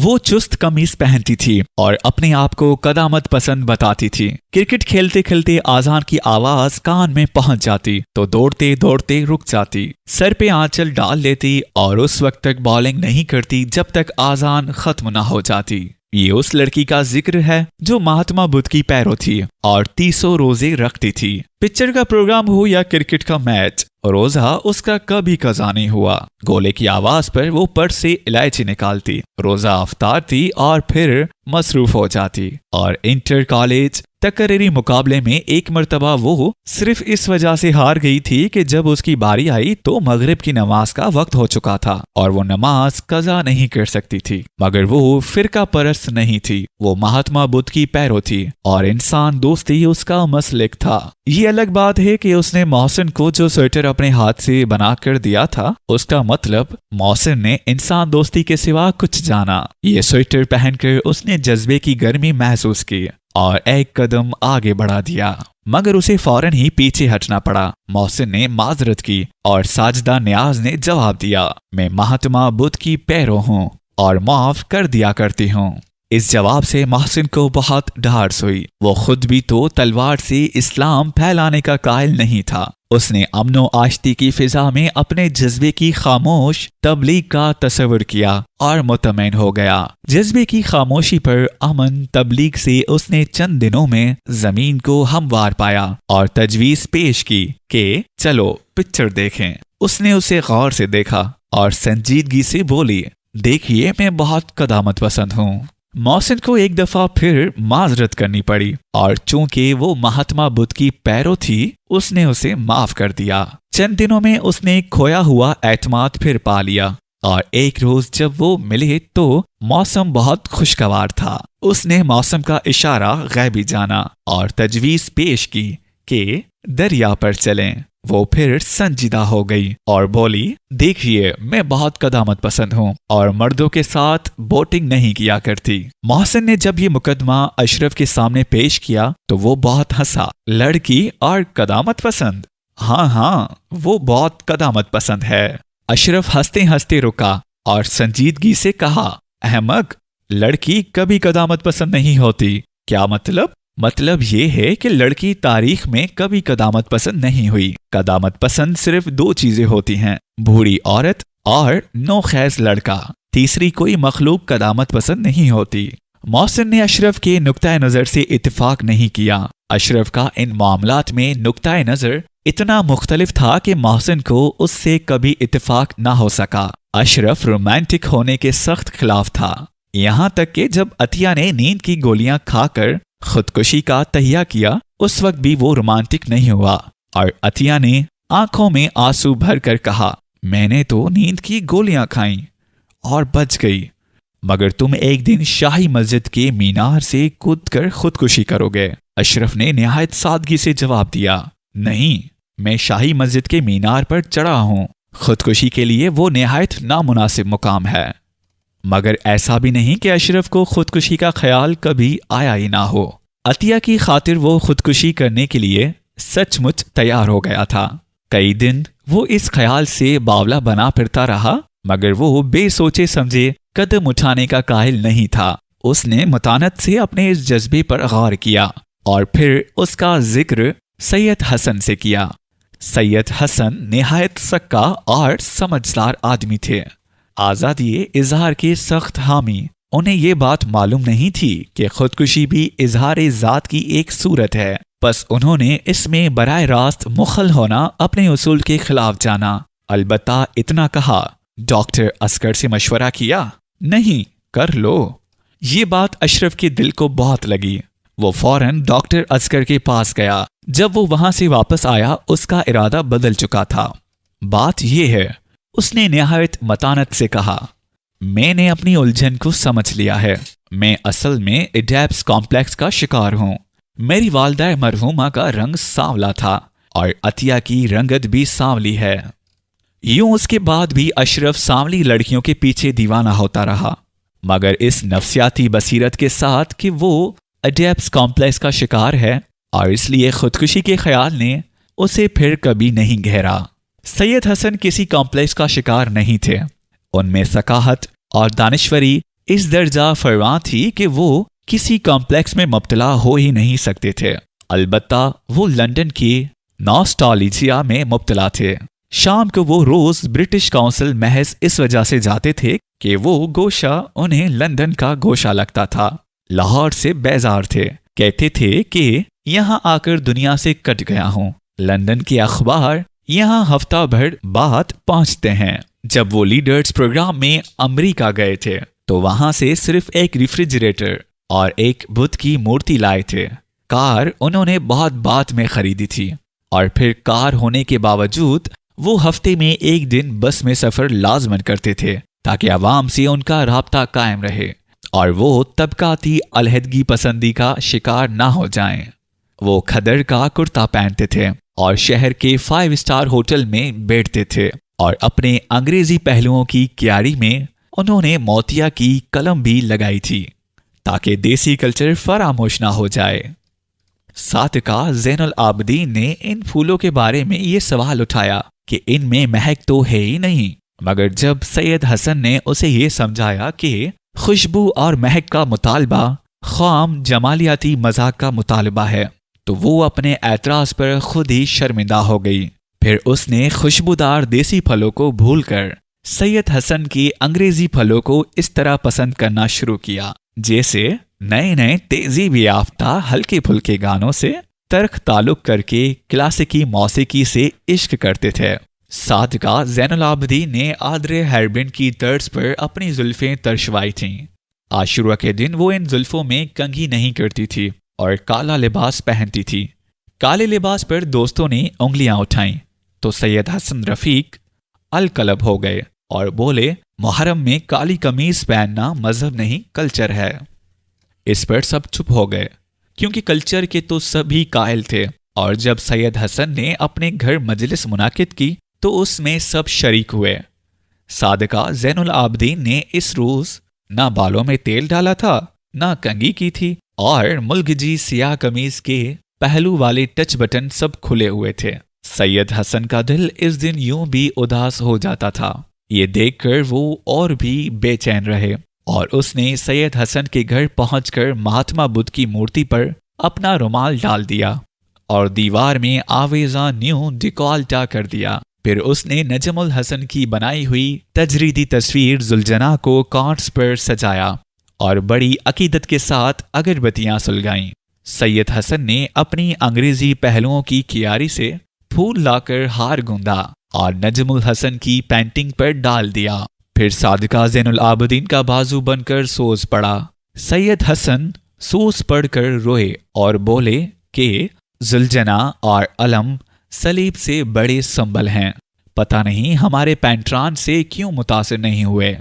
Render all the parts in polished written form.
وہ چست قمیص پہنتی تھی اور اپنے آپ کو قدامت پسند بتاتی تھی۔ کرکٹ کھیلتے کھیلتے آذان کی آواز کان میں پہنچ جاتی تو دوڑتے دوڑتے رک جاتی، سر پہ آنچل ڈال لیتی اور اس وقت تک بالنگ نہیں کرتی جب تک آذان ختم نہ ہو جاتی۔ یہ اس لڑکی کا ذکر ہے جو مہاتما بدھ کی پیرو تھی اور 300 روزے رکھتی تھی۔ پکچر کا پروگرام ہو یا کرکٹ کا میچ، روزہ اس کا کبھی قضا نہیں ہوا۔ گولے کی آواز پر وہ پرس سے الائچی نکالتی، روزہ افطارتی اور پھر مصروف ہو جاتی۔ اور انٹر کالج تقریری مقابلے میں ایک مرتبہ وہ صرف اس وجہ سے ہار گئی تھی کہ جب اس کی باری آئی تو مغرب کی نماز کا وقت ہو چکا تھا اور وہ نماز قضا نہیں کر سکتی تھی، مگر وہ فرقہ پرست نہیں تھی، وہ مہاتما بدھ کی پیرو تھی اور انسان دوستی اس کا مسلک تھا۔ یہ الگ بات ہے کہ اس نے محسن کو جو سویٹر اپنے ہاتھ سے بنا کر دیا تھا، اس کا مطلب محسن نے انسان دوستی کے سوا کچھ جانا۔ یہ سویٹر پہن کر اس نے جذبے کی گرمی محسوس کی اور ایک قدم آگے بڑھا دیا، مگر اسے فوراً ہی پیچھے ہٹنا پڑا۔ محسن نے معذرت کی اور ساجدہ نیاز نے جواب دیا، میں مہاتما بدھ کی پیرو ہوں اور معاف کر دیا کرتی ہوں۔ اس جواب سے محسن کو بہت ڈھارس ہوئی، وہ خود بھی تو تلوار سے اسلام پھیلانے کا قائل نہیں تھا۔ اس نے امن و آشتی کی فضا میں اپنے جذبے کی خاموش تبلیغ کا تصور کیا اور مطمئن ہو گیا۔ جذبے کی خاموشی پر امن تبلیغ سے اس نے چند دنوں میں زمین کو ہموار پایا اور تجویز پیش کی کہ چلو پکچر دیکھیں۔ اس نے اسے غور سے دیکھا اور سنجیدگی سے بولی، دیکھیے میں بہت قدامت پسند ہوں۔ محسن کو ایک دفعہ پھر معذرت کرنی پڑی اور چونکہ وہ مہاتما بدھ کی پیرو تھی، اس نے اسے معاف کر دیا۔ چند دنوں میں اس نے کھویا ہوا اعتماد پھر پا لیا اور ایک روز جب وہ ملے تو موسم بہت خوشگوار تھا۔ اس نے موسم کا اشارہ غیبی جانا اور تجویز پیش کی کہ دریا پر چلیں۔ وہ پھر سنجیدہ ہو گئی اور بولی، دیکھیے میں بہت قدامت پسند ہوں اور مردوں کے ساتھ بوٹنگ نہیں کیا کرتی۔ محسن نے جب یہ مقدمہ اشرف کے سامنے پیش کیا تو وہ بہت ہنسا۔ لڑکی اور قدامت پسند؟ ہاں وہ بہت قدامت پسند ہے۔ اشرف ہنستے ہنستے رکا اور سنجیدگی سے کہا، احمق، لڑکی کبھی قدامت پسند نہیں ہوتی۔ کیا مطلب؟ مطلب یہ ہے کہ لڑکی تاریخ میں کبھی قدامت پسند نہیں ہوئی۔ قدامت پسند صرف 2 چیزیں ہوتی ہیں، بوڑھی عورت اور نوخیز لڑکا، تیسری کوئی مخلوق قدامت پسند نہیں ہوتی۔ محسن نے اشرف کے نقطۂ نظر سے اتفاق نہیں کیا۔ اشرف کا ان معاملات میں نقطۂ نظر اتنا مختلف تھا کہ محسن کو اس سے کبھی اتفاق نہ ہو سکا۔ اشرف رومانٹک ہونے کے سخت خلاف تھا، یہاں تک کہ جب عطیہ نے نیند کی گولیاں کھا کر خودکشی کا تہیہ کیا، اس وقت بھی وہ رومانٹک نہیں ہوا اور عطیہ نے آنکھوں میں آنسو بھر کر کہا، میں نے تو نیند کی گولیاں کھائیں اور بچ گئی، مگر تم ایک دن شاہی مسجد کے مینار سے کود کر خودکشی کرو گے۔ اشرف نے نہایت سادگی سے جواب دیا، نہیں، میں شاہی مسجد کے مینار پر چڑھا ہوں، خودکشی کے لیے وہ نہایت نامناسب مقام ہے۔ مگر ایسا بھی نہیں کہ اشرف کو خودکشی کا خیال کبھی آیا ہی نہ ہو۔ عطیہ کی خاطر وہ خودکشی کرنے کے لیے سچ مچ تیار ہو گیا تھا۔ کئی دن وہ اس خیال سے باولا بنا پھرتا رہا، مگر وہ بے سوچے سمجھے قدم اٹھانے کا قائل نہیں تھا۔ اس نے متانت سے اپنے اس جذبے پر غور کیا اور پھر اس کا ذکر سید حسن سے کیا۔ سید حسن نہایت سکا اور سمجھدار آدمی تھے، آزادی اظہار کے سخت حامی۔ انہیں یہ بات معلوم نہیں تھی کہ خودکشی بھی اظہار ذات کی ایک صورت ہے، بس انہوں نے اس میں براہ راست مخل ہونا اپنے اصول کے خلاف جانا۔ البتہ اتنا کہا، ڈاکٹر اصغر سے مشورہ کیا؟ نہیں، کر لو۔ یہ بات اشرف کے دل کو بہت لگی۔ وہ فوراً ڈاکٹر اصغر کے پاس گیا۔ جب وہ وہاں سے واپس آیا، اس کا ارادہ بدل چکا تھا۔ بات یہ ہے، اس نے نہایت متانت سے کہا، میں نے اپنی الجھن کو سمجھ لیا ہے۔ میں اصل میں ایڈیپس کمپلیکس کا شکار ہوں۔ میری والدہ مرحومہ کا رنگ سانولا تھا اور عطیہ کی رنگت بھی سانولی ہے۔ یوں اس کے بعد بھی اشرف سانولی لڑکیوں کے پیچھے دیوانہ ہوتا رہا، مگر اس نفسیاتی بصیرت کے ساتھ کہ وہ ایڈیپس کمپلیکس کا شکار ہے اور اس لیے خودکشی کے خیال نے اسے پھر کبھی نہیں گھیرا۔ سید حسن کسی کمپلیکس کا شکار نہیں تھے، ان میں ثقافت اور دانشوری इस दर्जा फरवा थी कि वो किसी कॉम्प्लेक्स में मुब्तला हो ही नहीं सकते थे। अलबत्ता वो लंदन की नॉस्टैल्जिया में मुब्तला थे। शाम को वो रोज ब्रिटिश काउंसिल महज इस वजह से जाते थे कि वो गोशा उन्हें लंदन का गोशा लगता था। लाहौर से बेजार थे, कहते थे कि यहाँ आकर दुनिया से कट गया हूँ। लंदन के अखबार यहाँ हफ्ता भर बाद पहुँचते हैं। जब वो लीडर्स प्रोग्राम में अमेरिका गए थे तो वहां से सिर्फ एक रेफ्रिजरेटर और एक बुद्ध की मूर्ति लाए थे। कार उन्होंने बहुत बाद में खरीदी थी और फिर कार होने के बावजूद वो हफ्ते में एक दिन बस में सफर लाजमन करते थे ताकि आवाम से उनका राब्ता कायम रहे और वो तबकाती अलहदगी पसंदी का शिकार ना हो जाएं। वो खदर का कुर्ता पहनते थे और शहर के 5 स्टार होटल में बैठते थे और अपने अंग्रेजी पहलुओं की क्यारी में उन्होंने मोतिया की कलम भी लगाई थी ताकि देसी कल्चर फरामोश ना हो जाए। सादका ज़ैनुल आबदीन ने इन फूलों के बारे में ये सवाल उठाया कि इनमें महक तो है ही नहीं, मगर जब सैयद हसन ने उसे ये समझाया कि खुशबू और महक का मुतालबा ख़ाम जमालियाती मजाक का मुतालबा है, तो वो अपने एतराज़ पर खुद ही शर्मिंदा हो गई। फिर उसने खुशबूदार देसी फलों को भूलकर सैयद हसन की अंग्रेजी फलों को इस तरह पसंद करना शुरू किया जैसे नए नए तेजी भी याफ्ता हल्के फुल्के गानों से तर्क ताल्लुक करके क्लासिकी मौसीकी से इश्क करते थे। सादका ज़ैनुल आबदीन ने आदरे हैरबिन की तर्ज पर अपनी जुल्फें तरशवाई थीं। आशुरा के दिन वो इन जुल्फों में कंघी नहीं करती थी और काला लिबास पहनती थी। काले लिबास पर दोस्तों ने उंगलियां उठाईं तो सैयद हसन रफीक अलकलब हो गए और बोले, मुहर्रम में काली कमीज पहनना मजहब नहीं कल्चर है। इस पर सब चुप हो गए क्योंकि कल्चर के तो सभी कायल थे और जब सैयद हसन ने अपने घर मजलिस मुनाकिद की तो उसमें सब शरीक हुए। सादका ज़ैनुल आबदीन ने इस रोज ना बालों में तेल डाला था ना कंघी की थी और मुल्कजी सियाह कमीज के पहलू वाले टच बटन सब खुले हुए थे। सैयद हसन का दिल इस दिन यूं भी उदास हो जाता था। ये देखकर वो और भी बेचैन रहे और उसने सैयद हसन के घर पहुंचकर महात्मा बुद्ध की मूर्ति पर अपना रुमाल डाल दिया और दीवार में आवेजा न्यू डिकॉल्टा कर दिया। फिर उसने नजमुल हसन की बनाई हुई तजरीदी तस्वीर जुलजना को कांट्स पर सजाया और बड़ी अकीदत के साथ अगरबत्तियां सुलगाईं। सैयद हसन ने अपनी अंग्रेजी पहलुओं की कियारी से फूल लाकर हार गूंदा और नजमुल हसन की पेंटिंग पर डाल दिया। फिर सादका ज़ैनुल आबदीन का बाजू बनकर सोज पड़ा। सैयद हसन सोज पढ़कर रोए और बोले कि जुलजना और अलम सलीब से बड़े संबल हैं, पता नहीं हमारे पैंट्रान से क्यों मुतासिर नहीं हुए।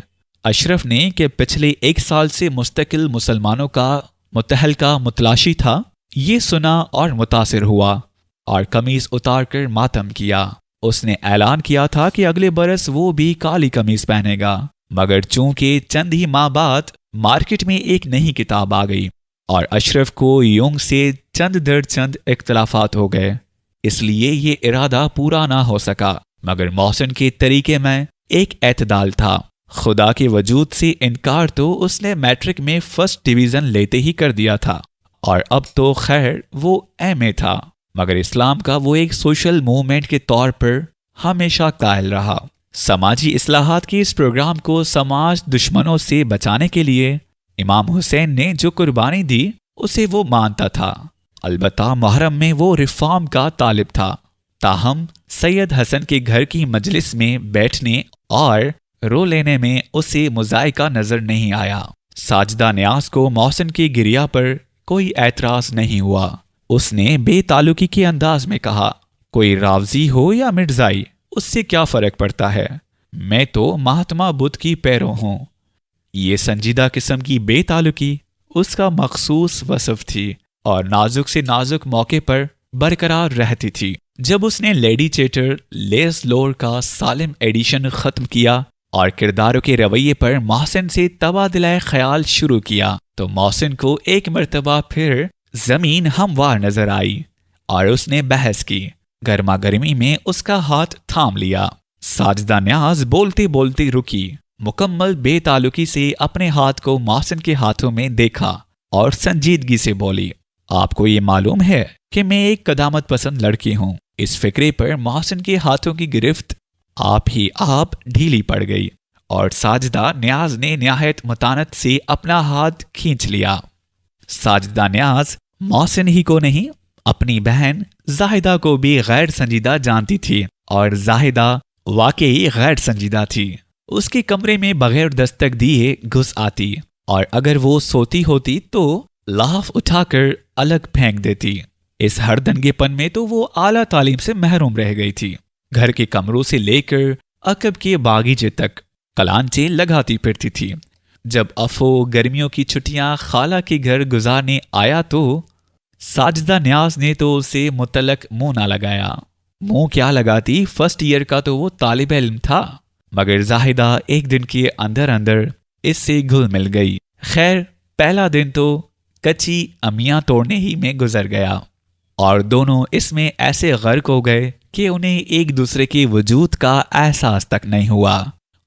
अशरफ ने कि पिछले 1 साल से मुस्तकिल मुसलमानों का मुतहलका मुतलाशी था, ये सुना और मुतासिर हुआ और कमीज उतारकर मातम किया। उसने ऐलान किया था कि अगले बरस वो भी काली कमीज पहनेगा, मगर चूंकि चंद ही माह बाद मार्केट में एक नई किताब आ गई और अशरफ को यूंग से चंद दर चंद इख्तलाफात हो गए, इसलिए ये इरादा पूरा ना हो सका। मगर मोहसिन के तरीके में एक एतदाल था। खुदा के वजूद से इनकार तो उसने मैट्रिक में फर्स्ट डिवीजन लेते ही कर दिया था और अब तो खैर वो एमए था, मगर इस्लाम का वो एक सोशल मूवमेंट के तौर पर हमेशा कायल रहा। समाजी इस्लाहात के इस प्रोग्राम को समाज दुश्मनों से बचाने के लिए इमाम हुसैन ने जो कुर्बानी दी उसे वो मानता था। अलबत्ता मुहर्रम में वो रिफॉर्म का तालिब था। ताहम सैयद हसन के घर की मजलिस में बैठने और रो लेने में उसे मुजायका नजर नहीं आया। साजदा न्याज को मोहसिन की गिरिया पर कोई एतराज नहीं हुआ। उसने बेताल्लुकी के अंदाज में कहा, कोई रावजी हो या मिर्जाई, उससे क्या फर्क पड़ता है, मैं तो महात्मा बुद्ध की पैरों हूं। ये संजीदा किस्म की बेताल्लुकी उसका मखसूस वसफ थी और नाजुक से नाजुक मौके पर बरकरार रहती थी। जब उसने लेडी चेटर लेस लोर का सालिम एडिशन खत्म किया और किरदारों के रवैये पर मोहसिन से तबादला ख्याल शुरू किया तो मोहसिन को एक मर्तबा फिर जमीन हमवार नजर आई और उसने बहस की। गर्मा गर्मी में उसका हाथ थाम लिया। साजदा न्याज बोलते बोलते रुकी मुकम्मल बेताल्लुकी से अपने हाथ को मोहसिन के हाथों में देखा और संजीदगी से बोली, आपको ये मालूम है कि मैं एक कदामत पसंद लड़की हूँ। इस फिक्रे पर मोहसिन के हाथों की गिरफ्त आप ढीली पड़ गई और साजिदा न्याज ने निहायत मतानत से अपना हाथ खींच लिया। साजिदा न्याज मोहसिन ही को नहीं, अपनी बहन जाहिदा को भी गैर संजीदा जानती थी और जाहिदा वाकई गैर संजीदा थी। उसके कमरे में बगैर दस्तक दिए घुस आती और अगर वो सोती होती तो लाफ उठाकर अलग फेंक देती। इस हरदंगेपन में तो वो आला तालीम से महरूम रह गई थी। घर के कमरों से लेकर अकब के बागीचे तक कलांचे लगाती फिरती थी। जब अफो गर्मियों की छुट्टियां खाला के घर गुजारने आया तो साजिदा न्याज ने तो उसे मुतलक मुंह ना लगाया। मुंह क्या लगाती, फर्स्ट ईयर का तो वो तालिब इल्म था। मगर जाहिदा एक दिन के अंदर अंदर इससे घुल मिल गई। खैर, पहला दिन तो कच्ची अमियां तोड़ने ही में गुजर गया और दोनों इसमें ऐसे गर्क हो गए कि उन्हें एक दूसरे के वजूद का एहसास तक नहीं हुआ।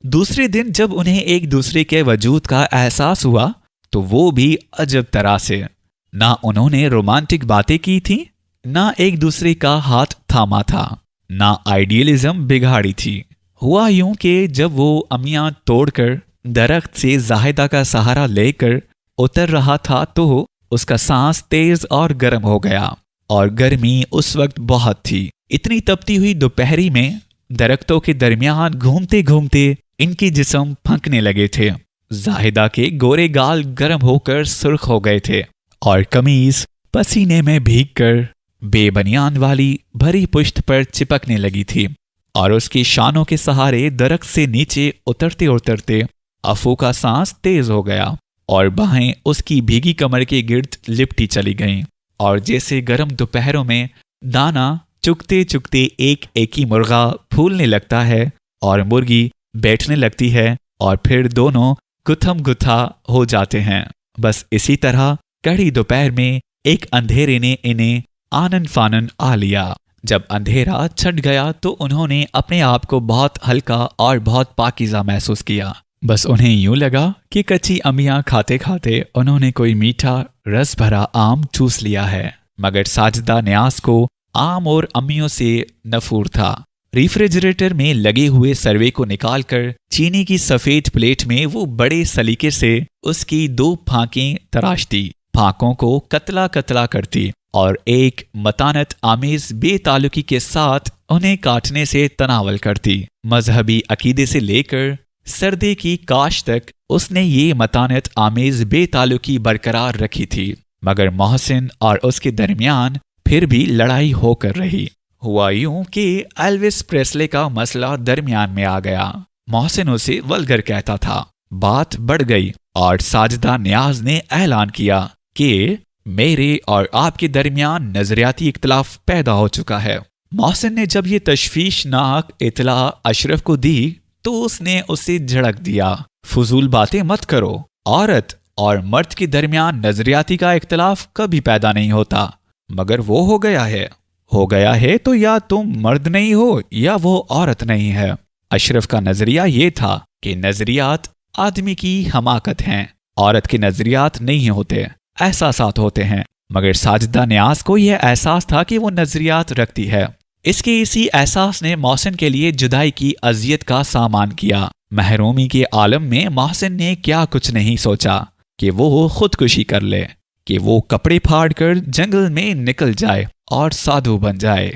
दूसरे दिन जब उन्हें एक दूसरे के वजूद का एहसास हुआ तो वो भी अजब तरह से। ना उन्होंने रोमांटिक बातें की थी, ना एक दूसरे का हाथ थामा था, ना आइडियलिज्म बिगाड़ी थी। हुआ यूं कि जब वो अमियां तोड़कर दरख्त से जाहिदा का सहारा लेकर उतर रहा था तो उसका सांस तेज और गर्म हो गया और गर्मी उस वक्त बहुत थी। इतनी तपती हुई दोपहरी में दरख्तों के दरमियान घूमते घूमते इनके जिस्म फंकने लगे थे। जाहिदा के गोरे गाल गर्म होकर सुर्ख हो गए थे और कमीज पसीने में भीगकर बेबनियान वाली भरी पुश्त पर चिपकने लगी थी और उसकी शानों के सहारे दरख्त से नीचे उतरते उतरते अफू का सांस तेज हो गया और बाहें उसकी भीगी कमर के गिर्द लिपटी चली गईं और जैसे गर्म दोपहरों में दाना चुगते चुगते एक एक ही मुर्गा फूलने लगता है और मुर्गी बैठने लगती है और फिर दोनों गुथम गुथा हो जाते हैं। बस इसी तरह कड़ी दोपहर में एक अंधेरे ने इन्हें आनन फानन आ लिया। जब अंधेरा छट गया तो उन्होंने अपने आप को बहुत हल्का और बहुत पाकीज़ा महसूस किया। बस उन्हें यूं लगा कि कच्ची अमियां खाते खाते उन्होंने कोई मीठा रस भरा आम चूस लिया है। मगर साजिदा न्याज को आम और अम्मियों से नफूर था। रेफ्रिजरेटर में लगे हुए सर्वे को निकालकर चीनी की सफेद प्लेट में वो बड़े सलीके से उसकी 2 फांकें तराशती, फांकों को कतला कतला करती और एक मतानत आमेज बेताल्लुकी के साथ उन्हें काटने से तनावल करती। मजहबी अकीदे से लेकर सर्दे की काश तक उसने ये मतानत आमेज बेताल्लुकी बरकरार रखी थी। मगर मोहसिन और उसके दरमियान फिर भी लड़ाई होकर रही। हुआ यूं कि एल्विस प्रेस्ले का मसला दरमियान में आ गया। मोहसिन उसे वल्गर कहता था। बात बढ़ गई और साजिदा न्याज ने ऐलान किया कि मेरे और आपके दरमियान नजरियाती इख्तलाफ पैदा हो चुका है। मोहसिन ने जब ये तशवीशनाक इतला अशरफ को दी तो उसने उसे झड़क दिया, फजूल बातें मत करो। औरत और मर्द के दरमियान नजरियाती का इख्तलाफ कभी पैदा नहीं होता, मगर वो हो गया है तो या तुम मर्द नहीं हो या वो औरत नहीं है। अशरफ का नजरिया ये था कि नजरियात आदमी की हमाकत हैं, औरत के नजरियात नहीं होते, एहसासात होते हैं। मगर साजिदा न्याज को यह एहसास था कि वो नजरियात रखती है। इसके इसी एहसास ने मोहसिन के लिए जुदाई की अजियत का सामान किया। महरूमी के आलम में मोहसिन ने क्या कुछ नहीं सोचा कि वो खुदकुशी कर ले, कि वो कपड़े फाड़ कर जंगल में निकल जाए और साधु बन जाए।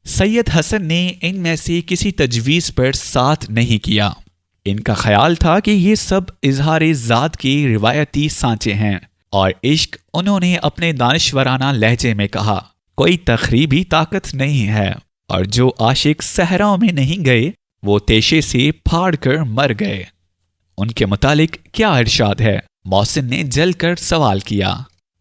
सैयद हसन ने इनमें से किसी तजवीज़ पर साथ नहीं किया। इनका ख्याल था कि ये सब इजहार ज़ात की रिवायती सांचे हैं और इश्क, उन्होंने अपने दानिश्वराना लहजे में कहा, कोई तखरीबी ताकत नहीं है और जो आशिक सहराओं में नहीं गए वो तेशे से फाड़ कर मर गए। उनके मुतालिक क्या इरशाद है? मोहसिन ने जलकर सवाल किया।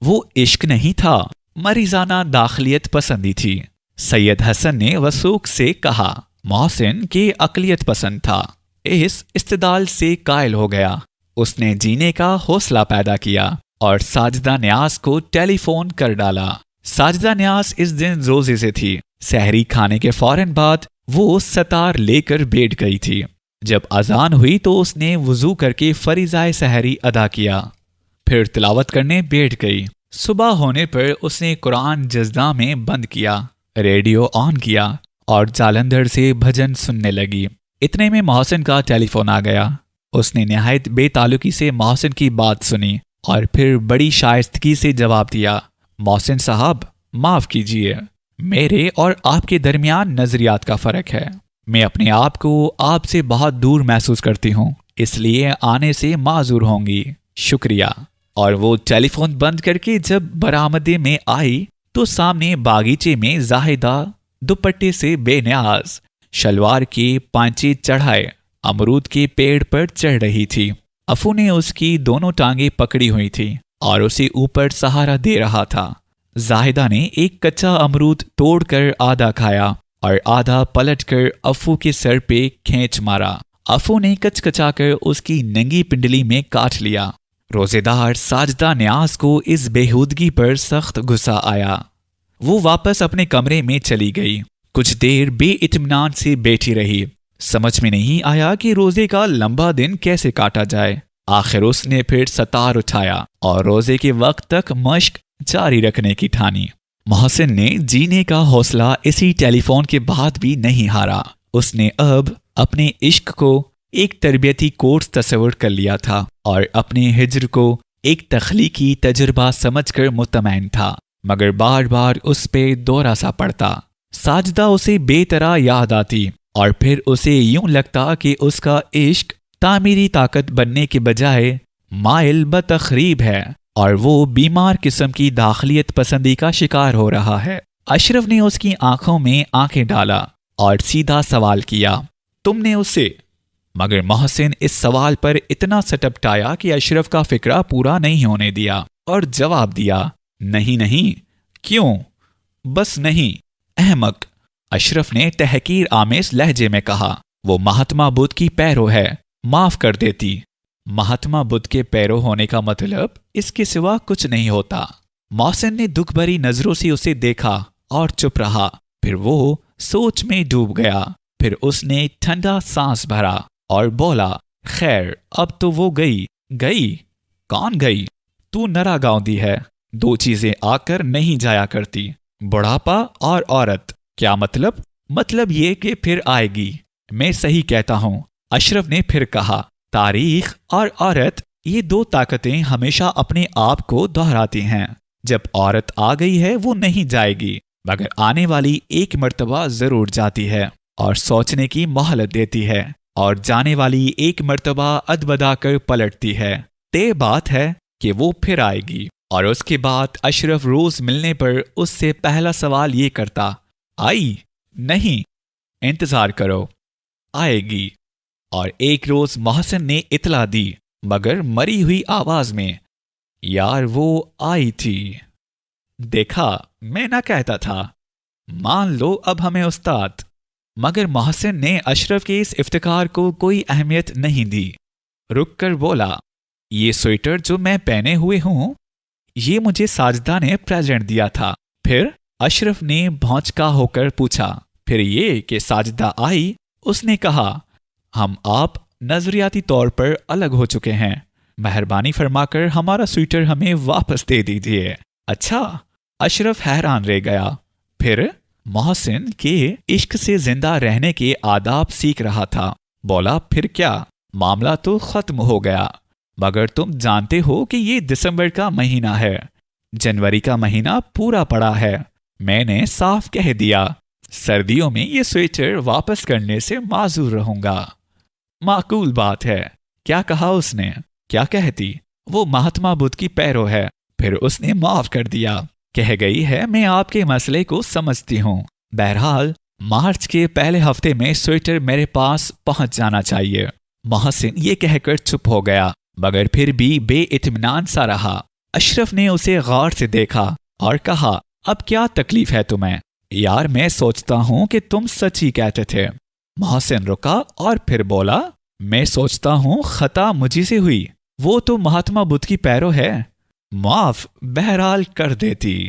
वो इश्क नहीं था, मरीजाना दाखिलियत पसंदी थी। सैयद हसन ने वसूख से कहा। मोहसिन की अकलियत पसंद था। इस इस्तिदाल से कायल हो गया। उसने जीने का हौसला पैदा किया और साजिदा न्याज को टेलीफोन कर डाला। साजिदा न्याज इस दिन रोजे से थी। सहरी खाने के फौरन बाद वो सतार लेकर बैठ गई थी। جب اذان ہوئی تو اس نے وضو کر کے فریضہ سحری ادا کیا، پھر تلاوت کرنے بیٹھ گئی۔ صبح ہونے پر اس نے قرآن جزدہ میں بند کیا، ریڈیو آن کیا اور جالندھر سے بھجن سننے لگی۔ اتنے میں محسن کا ٹیلی فون آ گیا۔ اس نے نہایت بے تعلقی سے محسن کی بات سنی اور پھر بڑی شائستگی سے جواب دیا، محسن صاحب معاف کیجیے، میرے اور آپ کے درمیان نظریات کا فرق ہے۔ میں اپنے آپ کو آپ سے بہت دور محسوس کرتی ہوں، اس لیے آنے سے معذور ہوں گی، شکریہ۔ اور وہ ٹیلی فون بند کر کے جب برآمدے میں آئی تو سامنے باغیچے میں زاہدہ دوپٹے سے بے نیاز، شلوار کے پانچے چڑھائے امرود کے پیڑ پر چڑھ رہی تھی۔ افو نے اس کی دونوں ٹانگیں پکڑی ہوئی تھی اور اسے اوپر سہارا دے رہا تھا۔ زاہدہ نے ایک کچا امرود توڑ کر آدھا کھایا اور آدھا پلٹ کر افو کے سر پہ کھینچ مارا۔ افو نے کچ کچا کر اس کی ننگی پنڈلی میں کاٹ لیا۔ روزے دار ساجدہ نیاز کو اس بےہودگی پر سخت غصہ آیا۔ وہ واپس اپنے کمرے میں چلی گئی۔ کچھ دیر بے اطمینان سے بیٹھی رہی۔ سمجھ میں نہیں آیا کہ روزے کا لمبا دن کیسے کاٹا جائے۔ آخر اس نے پھر ستار اٹھایا اور روزے کے وقت تک مشق جاری رکھنے کی ٹھانی۔ محسن نے جینے کا حوصلہ اسی ٹیلی فون کے بعد بھی نہیں ہارا۔ اس نے اب اپنے عشق کو ایک تربیتی کورس تصور کر لیا تھا اور اپنے ہجر کو ایک تخلیقی تجربہ سمجھ کر مطمئن تھا، مگر بار بار اس پہ دورہ سا پڑتا۔ ساجدہ اسے بے طرح یاد آتی اور پھر اسے یوں لگتا کہ اس کا عشق تعمیری طاقت بننے کے بجائے مائل بتخریب ہے اور وہ بیمار قسم کی داخلیت پسندی کا شکار ہو رہا ہے۔ اشرف نے اس کی آنکھوں میں آنکھیں ڈالا اور سیدھا سوال کیا، تم نے اسے؟ مگر محسن اس سوال پر اتنا سٹپٹایا کہ اشرف کا فکرہ پورا نہیں ہونے دیا اور جواب دیا، نہیں نہیں۔ کیوں؟ بس نہیں، احمق۔ اشرف نے تحقیر آمیز لہجے میں کہا، وہ مہاتما بدھ کی پیرو ہے، معاف کر دیتی۔ مہاتما بدھ کے پیرو ہونے کا مطلب اس کے سوا کچھ نہیں ہوتا۔ محسن نے دکھ بھری نظروں سے اسے دیکھا اور چپ رہا۔ پھر وہ سوچ میں ڈوب گیا۔ پھر اس نے ٹھنڈا سانس بھرا اور بولا، خیر اب تو وہ گئی۔ کون گئی؟ تو نرا گاؤندی ہے، دو چیزیں آ کر نہیں جایا کرتی، بڑھاپا اور عورت۔ کیا مطلب؟ مطلب یہ کہ پھر آئے گی۔ میں صحیح کہتا ہوں، اشرف نے پھر کہا، تاریخ اور عورت یہ دو طاقتیں ہمیشہ اپنے آپ کو دہراتی ہیں۔ جب عورت آ گئی ہے وہ نہیں جائے گی، مگر آنے والی ایک مرتبہ ضرور جاتی ہے اور سوچنے کی مہلت دیتی ہے، اور جانے والی ایک مرتبہ ادبدا کر پلٹتی ہے۔ طے بات ہے کہ وہ پھر آئے گی۔ اور اس کے بعد اشرف روز ملنے پر اس سے پہلا سوال یہ کرتا، آئی؟ نہیں، انتظار کرو، آئے گی۔ اور ایک روز محسن نے اطلاع دی، مگر مری ہوئی آواز میں، یار وہ آئی تھی۔ دیکھا، میں نہ کہتا تھا، مان لو اب ہمیں استاد۔ مگر محسن نے اشرف کے اس افتخار کو کوئی اہمیت نہیں دی۔ رک کر بولا، یہ سویٹر جو میں پہنے ہوئے ہوں، یہ مجھے ساجدہ نے پریزنٹ دیا تھا۔ پھر اشرف نے بھونچکا ہو کر پوچھا، پھر یہ کہ ساجدہ آئی؟ اس نے کہا، ہم آپ نظریاتی طور پر الگ ہو چکے ہیں، مہربانی فرما کر ہمارا سویٹر ہمیں واپس دے دیجیے۔ اچھا؟ اشرف حیران رہ گیا۔ پھر محسن کے عشق سے زندہ رہنے کے آداب سیکھ رہا تھا۔ بولا، پھر کیا؟ معاملہ تو ختم ہو گیا، مگر تم جانتے ہو کہ یہ دسمبر کا مہینہ ہے، جنوری کا مہینہ پورا پڑا ہے۔ میں نے صاف کہہ دیا، سردیوں میں یہ سویٹر واپس کرنے سے معذور رہوں گا۔ معقول بات ہے۔ کیا کہا اس نے؟ کیا کہتی؟ وہ مہاتما بدھ کی پیرو ہے۔ پھر اس نے معاف کر دیا، کہہ گئی ہے میں آپ کے مسئلے کو سمجھتی ہوں، بہرحال مارچ کے پہلے ہفتے میں سویٹر میرے پاس پہنچ جانا چاہیے۔ محسن یہ کہہ کر چپ ہو گیا، مگر پھر بھی بے اطمینان سا رہا۔ اشرف نے اسے غور سے دیکھا اور کہا، اب کیا تکلیف ہے تمہیں؟ یار میں سوچتا ہوں کہ تم سچ ہی کہتے تھے۔ محسن رکا اور پھر بولا، میں سوچتا ہوں خطا مجھی سے ہوئی، وہ تو مہاتما بدھ کی پیرو ہے، معاف بہرحال کر دیتی۔